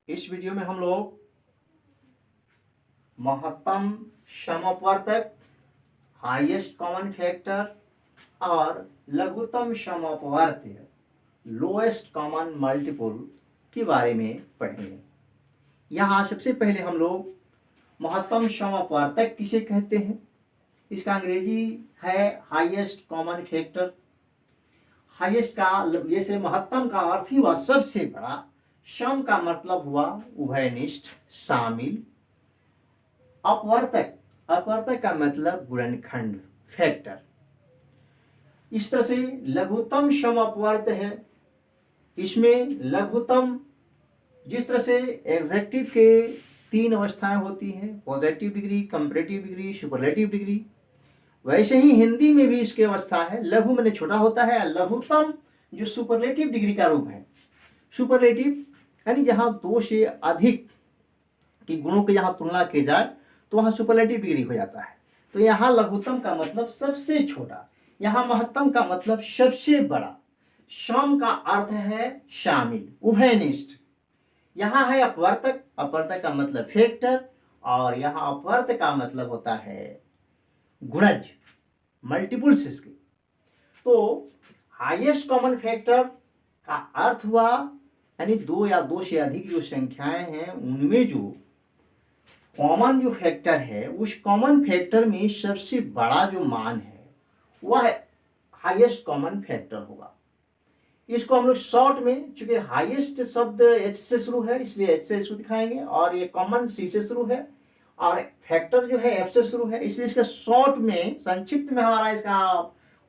इस वीडियो में हम लोग महत्तम समअपवर्तक, हाईएस्ट कॉमन फैक्टर और लघुत्तम समअपवर्त्य, लोएस्ट कॉमन मल्टीपल के बारे में पढ़ेंगे। यहाँ सबसे पहले हम लोग महत्तम समअपवर्तक किसे कहते हैं, इसका अंग्रेजी है हाईएस्ट कॉमन फैक्टर। हाईएस्ट का जैसे महत्तम का अर्थ ही हुआ सबसे बड़ा, सम का मतलब हुआ उभयनिष्ठ, शामिल। अपवर्तक, अपवर्तक का मतलब गुणनखंड, फैक्टर। इस तरह से लघुत्तम समअपवर्त्य है। इसमें लघुत्तम, जिस तरह से एग्जेक्टिव के 3 अवस्थाएं होती हैं, positive degree, comparative degree, superlative degree, वैसे ही हिंदी में भी इसकी अवस्था है। लघु माने छोटा होता है, लघुत्तम जो सुपरलेटिव डिग्री का रूप है। सुपरलेटिव यानी जहाँ 2 से अधिक की गुणों की जहाँ तुलना की जाए तो वहाँ सुपरलेटिव डिग्री हो जाता है। तो यहाँ लघुत्तम का मतलब सबसे छोटा, यहाँ महत्तम का मतलब सबसे बड़ा, सम का अर्थ है शामिल, उभयनिष्ठ। यहाँ है अपवर्तक, अपवर्तक का मतलब फैक्टर, और यहाँ अपवर्त का मतलब होता है गुणज, मल्टीपल्स इसके। तो हाईएस्ट कॉमन फैक्टर का अर्थ हुआ यानी 2 या 2 से अधिक जो संख्याएं हैं उनमें जो कॉमन जो फैक्टर है, उस कॉमन फैक्टर में सबसे बड़ा जो मान है वह हाईएस्ट कॉमन फैक्टर होगा। इसको हम लोग शॉर्ट में, चूंकि हाईएस्ट शब्द एच से शुरू है इसलिए एच से इसको दिखाएंगे, और ये कॉमन सी से शुरू है, और फैक्टर जो है एफ से शुरू है, इसलिए इसका शॉर्ट में, संक्षिप्त में हमारा इसका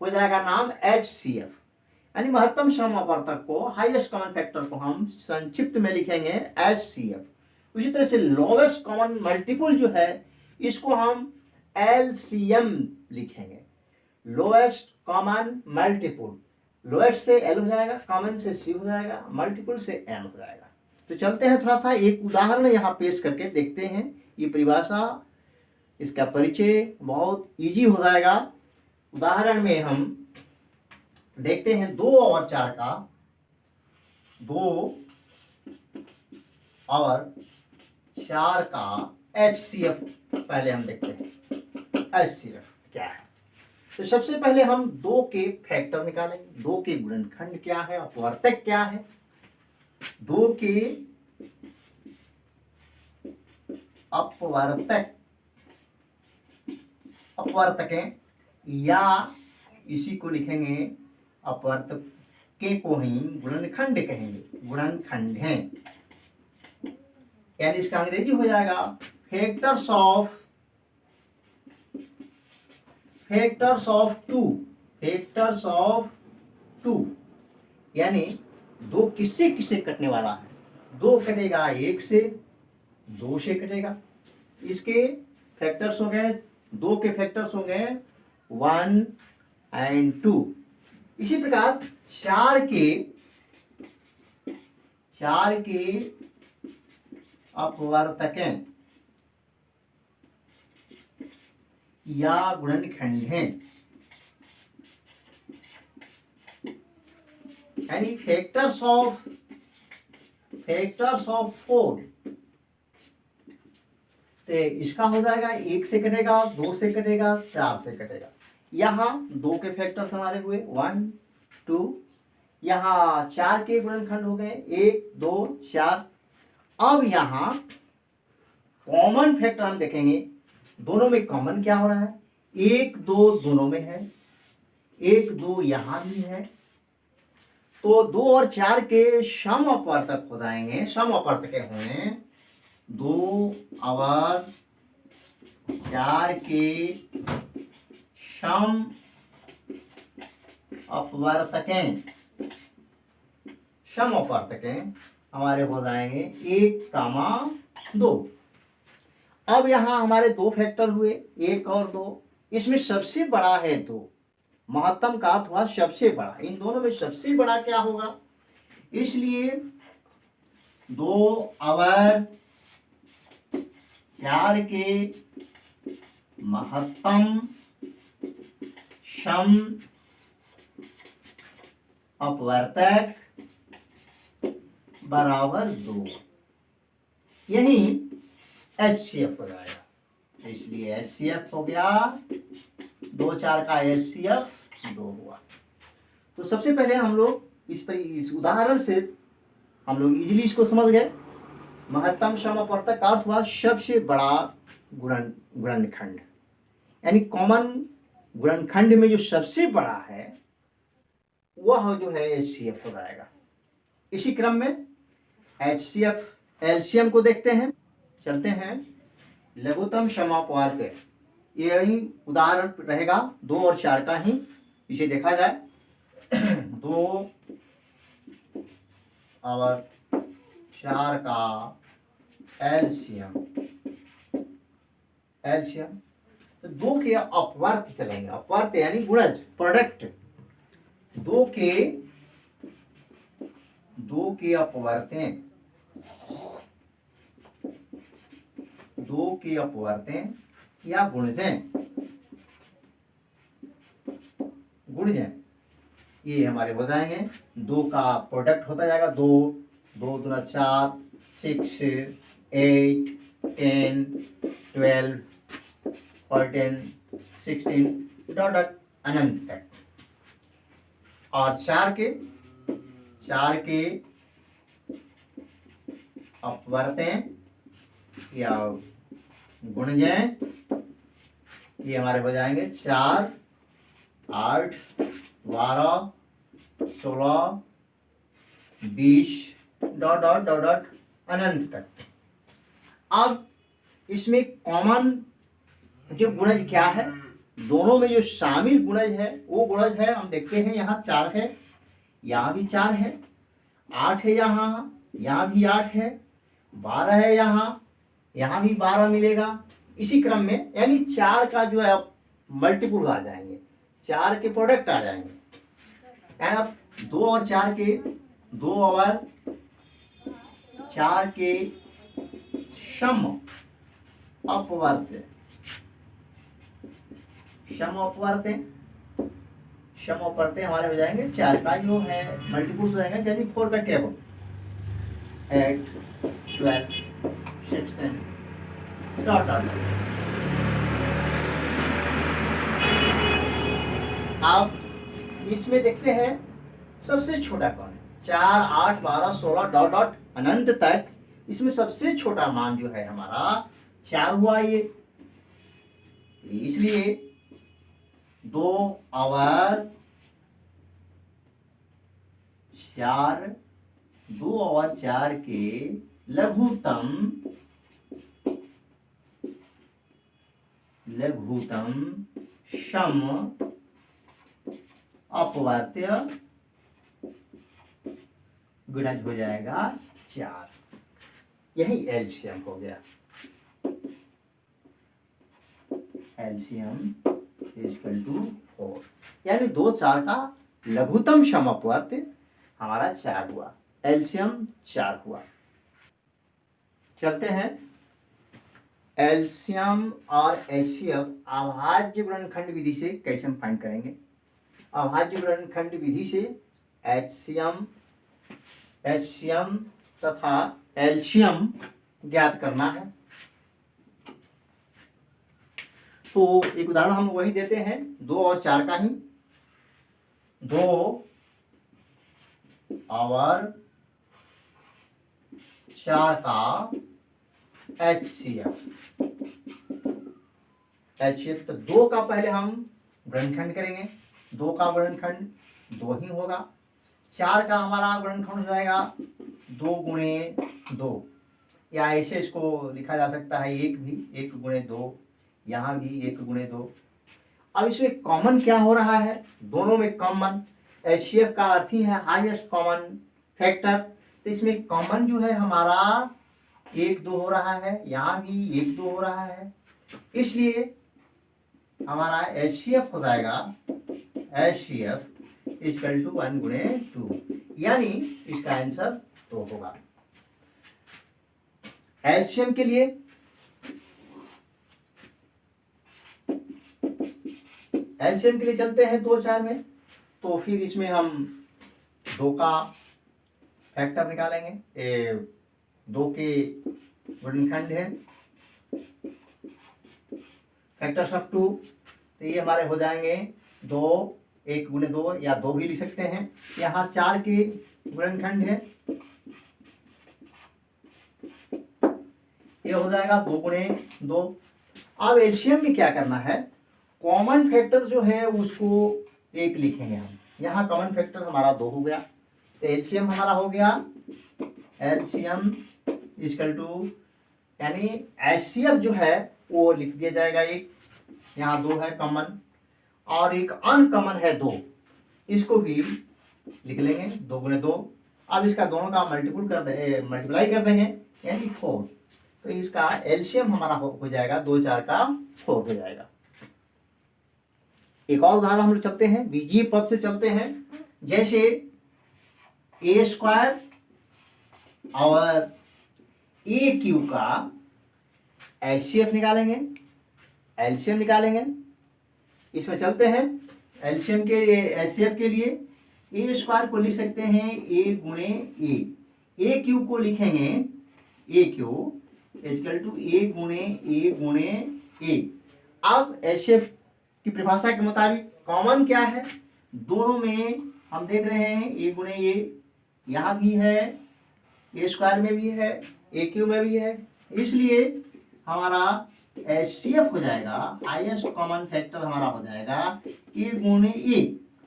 हो जाएगा नाम HCF। यानी महत्तम समअपवर्तक को, हाईएस्ट कॉमन फैक्टर को हम संक्षिप्त में लिखेंगे HCF। उसी तरह से लोवेस्ट कॉमन मल्टीपल जो है इसको हम LCM लिखेंगे, लोएस्ट कॉमन मल्टीपल। लोएस्ट से L हो जाएगा, कॉमन से C हो जाएगा, मल्टीपल से M हो जाएगा। तो चलते हैं, थोड़ा सा एक उदाहरण यहाँ पेश करके देखते हैं। ये परिभाषा, इसका परिचय बहुत इजी हो जाएगा। उदाहरण में हम देखते हैं 2 और 4 का, 2 और 4 का HCF पहले हम देखते हैं HCF क्या है। तो सबसे पहले हम 2 के फैक्टर निकालेंगे, 2 के गुणनखंड क्या है, अपवर्तक क्या है। 2 के अपवर्तक, अपवर्तकें, या इसी को लिखेंगे अपवर्तक के को ही गुणनखंड कहेंगे, गुणनखंड हैं। यानी इसका अंग्रेजी हो जाएगा फैक्टर्स ऑफ 2, फैक्टर्स ऑफ 2। यानी 2 किससे किससे कटने वाला है, 2 कटेगा 1 से, 2 से कटेगा। इसके फैक्टर्स हो गए, 2 के फैक्टर्स हो गए 1 और 2। इसी प्रकार 4 के अपवर्तकें या गुणनखंड हैं। यानी फैक्टर्स ऑफ 4, तो इसका हो जाएगा 1 से कटेगा, 2 से कटेगा, 4 से कटेगा। यहाँ 2 के फैक्टर्स हमारे हुए 1, 2, यहाँ 4 के गुणनखंड हो गए 1, 2, 4। अब यहाँ कॉमन फैक्टर हम देखेंगे, दोनों में कॉमन क्या हो रहा है, 1, 2 दोनों में है, 1, 2 यहाँ भी है। तो 2 और 4 के समअपवर्तक हो जाएंगे, समअपवर्तक होंगे 2 और 4 के समअपवर्तकें, समअपवर्तकें हमारे हो जाएंगे 1, 2। अब यहाँ हमारे 2 फैक्टर हुए 1 और 2, इसमें सबसे बड़ा है 2, महत्तम का अर्थ हुआ सबसे बड़ा। इन दोनों में सबसे बड़ा क्या होगा, इसलिए 2 और 4 के महत्तम सम अपवर्तक बराबर 2। यही HCF हो जाएगा। इसलिए HCF हो गया, 2 4 का HCF 2 हुआ। तो सबसे पहले हम लोग इस उदाहरण से हम लोग इजीली इसको समझ गए। महत्तम समापवर्तक का अर्थ हुआ सबसे बड़ा गुणनखंड, यानी कॉमन गुणनखंड में जो सबसे बड़ा है वह जो है HCF हो जाएगा। इसी क्रम में HCF LCM को देखते हैं, चलते हैं। लघुत्तम समापवर्तक, यही उदाहरण रहेगा 2 और 4 का ही, इसे देखा जाए 2 और 4 का LCM तो 2 के अपवर्त चलेंगे। अपवर्त यानी गुणज, प्रोडक्ट। 2 के अपवर्तें, 2 के अपवर्तें या गुणजें, ये हमारे हो जाएंगे। 2 का प्रोडक्ट होता जाएगा 2 2 दूना 4, 6 8 10 12 14 16 डॉट डॉट अनंत तक। और 4 के अपवर्तें या गुणजें, ये हमारे हो जाएंगे 4 8 12 16 20 डॉट डॉट डॉट डॉट अनंत तक। अब इसमें कॉमन जो गुणज क्या है, दोनों में जो शामिल गुणज है वो गुणज है, हम देखते हैं यहाँ 4 है, यहाँ भी 4 है, 8 है, यहाँ भी 8 है, 12 है, यहाँ भी 12 मिलेगा। इसी क्रम में यानी 4 का जो है मल्टीपुल आ जाएंगे, 4 के प्रोडक्ट आ जाएंगे। यानी अब 2 और 4 के 2 और 4 के सम अपवर्त, सम अपवर्त हमारे हो जाएंगे 4 का जो है मल्टीपुल्स हो जाएंगे, यानी 4 का टेबल 8 12 16 डॉट डॉट। अब इसमें देखते हैं सबसे छोटा कौन है, 4 8 12 16 डॉट डॉट अनंत तक। इसमें सबसे छोटा मान जो है हमारा 4 हुआ। ये इसलिए 2 और 4, 2 और 4 के लघुत्तम सम अपवर्त्य गुणज हो जाएगा 4। यही एलसीएम हो गया। एलसीएम इक्वल टू 4, यानी 2 4 का लघुत्तम सम अपवर्त्य हमारा 4 हुआ, एलसीएम 4 हुआ। चलते हैं एलसीएम और एचसीएफ अभाज्य गुणनखंड विधि से कैसे हम फाइंड करेंगे। अभाज्य गुणनखंड विधि से एचसीएम तथा एलसीएम ज्ञात करना है। तो एक उदाहरण हम वही देते हैं 2 और 4 का ही। 2 और 4 का HCF तो 2 का पहले हम गुणनखंड करेंगे। 2 का गुणनखंड 2 ही होगा। 4 का हमारा गुणनखंड हो जाएगा 2 गुणे 2, या ऐसे इसको लिखा जा सकता है 1 गुणे 2, यहाँ भी 1 गुणे 2। अब इसमें कॉमन क्या हो रहा है, दोनों में कॉमन। HCF का अर्थ ही है हाईएस्ट कॉमन फैक्टर। तो इसमें कॉमन जो है हमारा 1 2 हो रहा है, यहाँ भी 1 2 हो रहा है। इसलिए हमारा HCF हो जाएगा HCF इक्वल टू 1 गुणे 2, यानी इसका आंसर 2 होगा। एलसीएम के लिए चलते हैं 2 4 में। तो फिर इसमें हम 2 का फैक्टर निकालेंगे, 2 के गुणनखंड है, फैक्टर्स ऑफ 2, तो ये हमारे हो जाएंगे 2, 1 गुणे 2 या 2 भी लिख सकते हैं। यहाँ 4 के गुणनखंड है, ये हो जाएगा 2 गुणे 2। अब एलसीएम में क्या करना है, कॉमन फैक्टर जो है उसको 1 लिखेंगे हम। यहाँ कॉमन फैक्टर हमारा 2 हो गया, तो एलसीएम हमारा हो गया, एलसीएम इक्वल टू, यानी एचसीएफ जो है वो लिख दिया जाएगा 1, यहाँ 2 है कॉमन, और एक अनकॉमन है 2, इसको भी लिख लेंगे 2 गुणे 2। अब इसका दोनों का मल्टीप्लाई कर देंगे, यानी 4, तो इसका एलसीएम हमारा हो जाएगा 2 4 का 4 हो जाएगा। एक और उदाहरण हम लोग चलते हैं, बीजीय पद से चलते हैं। जैसे ए स्क्वायर और ए क्यू का एचसीएफ निकालेंगे, एलसीएम निकालेंगे। इसमें चलते हैं, एलसीएम के एचसीएफ के लिए ए स्क्वायर को लिख सकते हैं ए गुणे ए क्यू को लिखेंगे ए क्यू इक्वल टू ए गुणे ए। अब एचसीएफ की परिभाषा के मुताबिक कॉमन क्या है, दोनों में हम देख रहे हैं ए गुणे ए, यहाँ भी है, ए स्क्वायर में भी है, ए क्यू में भी है, इसलिए हमारा एचसीएफ हो जाएगा, हाईएस्ट कॉमन फैक्टर हमारा हो जाएगा ए गुणे ए,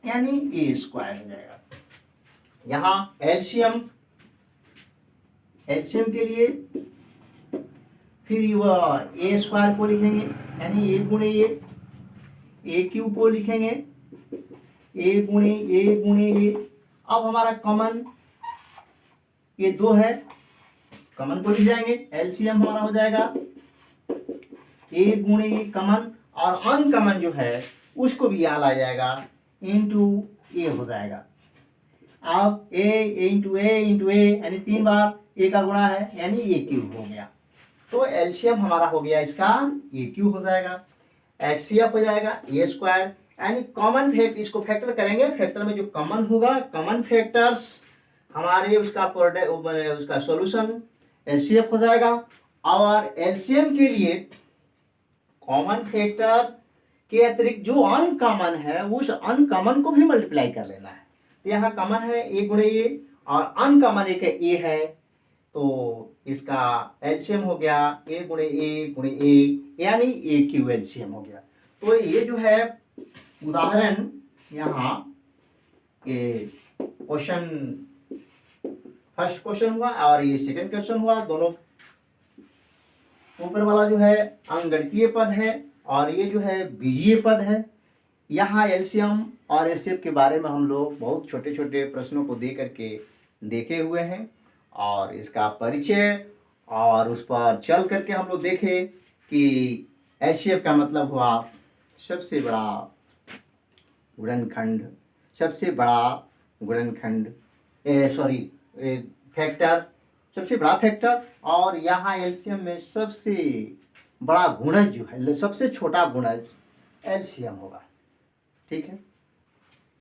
यानी ए स्क्वायर हो जाएगा। यहाँ एलसीएम के लिए फिर ए स्क्वायर को लिखेंगे, यानी ए गुणे ए क्यू को लिखेंगे ए गुणे ए। अब हमारा कॉमन ये 2 है, कॉमन को लिख जाएंगे, एलसीएम हमारा हो जाएगा ए गुणे कॉमन, और अनकॉमन जो है उसको भी यहाँ ला जाएगा, इंटू ए हो जाएगा। अब ए इंटू ए यानी 3 बार ए का गुणा है, यानी ए क्यूब हो गया। तो एलसीएम हमारा हो गया इसका ए क्यूब हो जाएगा, एचसीएफ हो जाएगा ए स्क्वायर, यानी कॉमन फैक्टर, इसको फैक्टर करेंगे, फैक्टर में जो कॉमन होगा, कॉमन फैक्टर्स हमारे उसका सॉल्यूशन एचसीएफ हो जाएगा। और एलसीएम के लिए कॉमन फैक्टर के अतिरिक्त जो अनकॉमन है उस अनकॉमन को भी मल्टीप्लाई कर लेना है। तो यहाँ कॉमन है ए गुणे ए, और अनकॉमन एक ए है, तो इसका एलसीएम हो गया ए गुणे ए, यानी ए क्यू एलसीएम हो गया। तो ये जो है उदाहरण यहाँ क्वेश्चन, फर्स्ट क्वेश्चन हुआ और ये सेकंड क्वेश्चन हुआ। दोनों ऊपर वाला जो है अंकगणितीय पद है और ये जो है बीजीय पद है। यहाँ एलसीएम और एचसीएफ के बारे में हम लोग बहुत छोटे छोटे प्रश्नों को दे करके देखे हुए हैं, और इसका परिचय और उस पर चल करके हम लोग देखें कि एचसीएफ का मतलब हुआ सबसे बड़ा गुणनखंड, सबसे बड़ा गुणनखंड, फैक्टर, सबसे बड़ा फैक्टर, और यहाँ एलसीएम में सबसे बड़ा गुणज जो है, सबसे छोटा गुणज एलसीएम होगा। ठीक है।